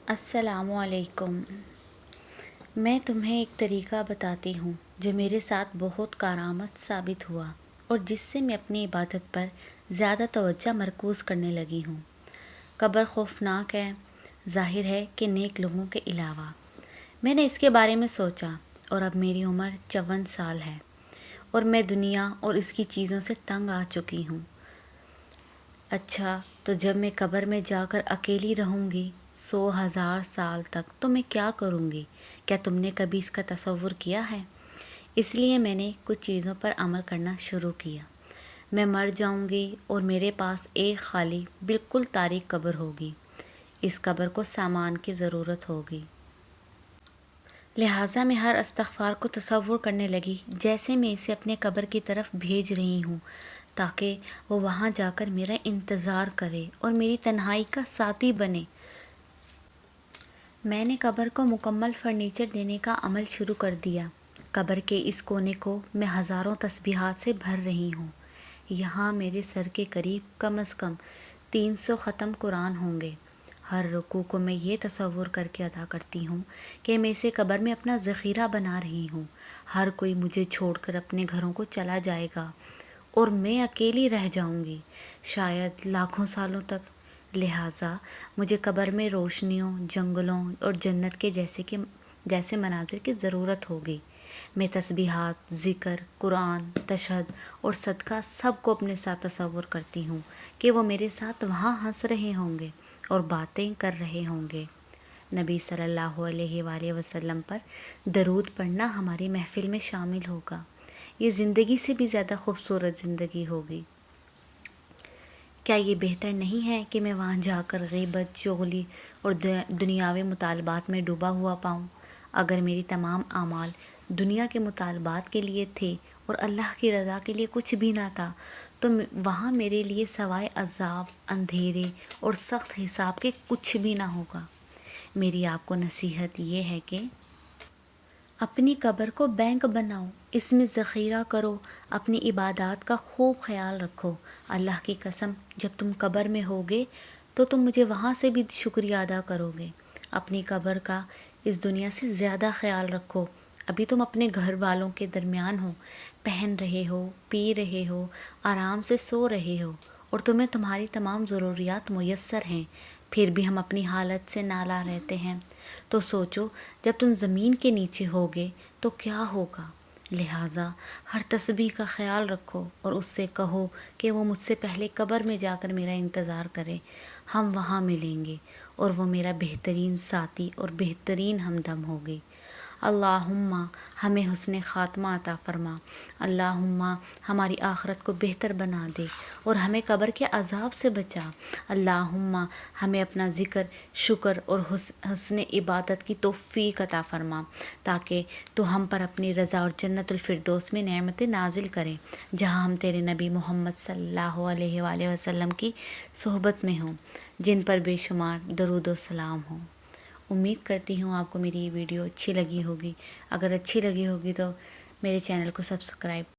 السلام علیکم۔ میں تمہیں ایک طریقہ بتاتی ہوں جو میرے ساتھ بہت کارآمد ثابت ہوا اور جس سے میں اپنی عبادت پر زیادہ توجہ مرکوز کرنے لگی ہوں۔ قبر خوفناک ہے، ظاہر ہے کہ نیک لوگوں کے علاوہ۔ میں نے اس کے بارے میں سوچا اور اب میری عمر 54 سال ہے اور میں دنیا اور اس کی چیزوں سے تنگ آ چکی ہوں۔ اچھا، تو جب میں قبر میں جا کر اکیلی رہوں گی 100,000 سال تک تو میں کیا کروں گی؟ کیا تم نے کبھی اس کا تصور کیا ہے؟ اس لیے میں نے کچھ چیزوں پر عمل کرنا شروع کیا۔ میں مر جاؤں گی اور میرے پاس ایک خالی بالکل تاریک قبر ہوگی۔ اس قبر کو سامان کی ضرورت ہوگی۔ لہٰذا میں ہر استغفار کو تصور کرنے لگی جیسے میں اسے اپنے قبر کی طرف بھیج رہی ہوں تاکہ وہ وہاں جا کر میرا انتظار کرے اور میری تنہائی کا ساتھی بنے۔ میں نے قبر کو مکمل فرنیچر دینے کا عمل شروع کر دیا۔ قبر کے اس کونے کو میں ہزاروں تسبیحات سے بھر رہی ہوں۔ یہاں میرے سر کے قریب کم از کم 300 ختم قرآن ہوں گے۔ ہر رکوع کو میں یہ تصور کر کے ادا کرتی ہوں کہ میں اسے قبر میں اپنا ذخیرہ بنا رہی ہوں۔ ہر کوئی مجھے چھوڑ کر اپنے گھروں کو چلا جائے گا اور میں اکیلی رہ جاؤں گی، شاید لاکھوں سالوں تک۔ لہٰذا مجھے قبر میں روشنیوں، جنگلوں اور جنت کے جیسے مناظر کی ضرورت ہوگی۔ میں تسبیحات، ذکر، قرآن، تشہد اور صدقہ سب کو اپنے ساتھ تصور کرتی ہوں کہ وہ میرے ساتھ وہاں ہنس رہے ہوں گے اور باتیں کر رہے ہوں گے۔ نبی صلی اللہ علیہ وآلہ وسلم پر درود پڑھنا ہماری محفل میں شامل ہوگا۔ یہ زندگی سے بھی زیادہ خوبصورت زندگی ہوگی۔ کیا یہ بہتر نہیں ہے کہ میں وہاں جا کر غیبت، چغلی اور دنیاوی مطالبات میں ڈوبا ہوا پاؤں؟ اگر میری تمام اعمال دنیا کے مطالبات کے لیے تھے اور اللہ کی رضا کے لیے کچھ بھی نہ تھا تو وہاں میرے لیے سوائے عذاب، اندھیرے اور سخت حساب کے کچھ بھی نہ ہوگا۔ میری آپ کو نصیحت یہ ہے کہ اپنی قبر کو بینک بناؤ، اس میں ذخیرہ کرو، اپنی عبادات کا خوب خیال رکھو۔ اللہ کی قسم، جب تم قبر میں ہوگے تو تم مجھے وہاں سے بھی شکریہ ادا کرو گے۔ اپنی قبر کا اس دنیا سے زیادہ خیال رکھو۔ ابھی تم اپنے گھر والوں کے درمیان ہو، پہن رہے ہو، پی رہے ہو، آرام سے سو رہے ہو اور تمہیں تمہاری تمام ضروریات میسر ہیں، پھر بھی ہم اپنی حالت سے نالاں رہتے ہیں۔ تو سوچو جب تم زمین کے نیچے ہوگے تو کیا ہوگا۔ لہٰذا ہر تسبیح کا خیال رکھو اور اس سے کہو کہ وہ مجھ سے پہلے قبر میں جا کر میرا انتظار کرے۔ ہم وہاں ملیں گے اور وہ میرا بہترین ساتھی اور بہترین ہمدم ہوگی۔ اللہم ہمیں حسن خاتمہ عطا فرما۔ اللہم ہماری آخرت کو بہتر بنا دے اور ہمیں قبر کے عذاب سے بچا۔ اللہم ہمیں اپنا ذکر، شکر اور حسن عبادت کی توفیق عطا فرما تاکہ تو ہم پر اپنی رضا اور جنت الفردوس میں نعمتیں نازل کریں، جہاں ہم تیرے نبی محمد صلی اللہ علیہ وآلہ وسلم کی صحبت میں ہوں، جن پر بے شمار درود و سلام ہوں۔ امید کرتی ہوں آپ کو میری یہ ویڈیو اچھی لگی ہوگی۔ اگر اچھی لگی ہوگی تو میرے چینل کو سبسکرائب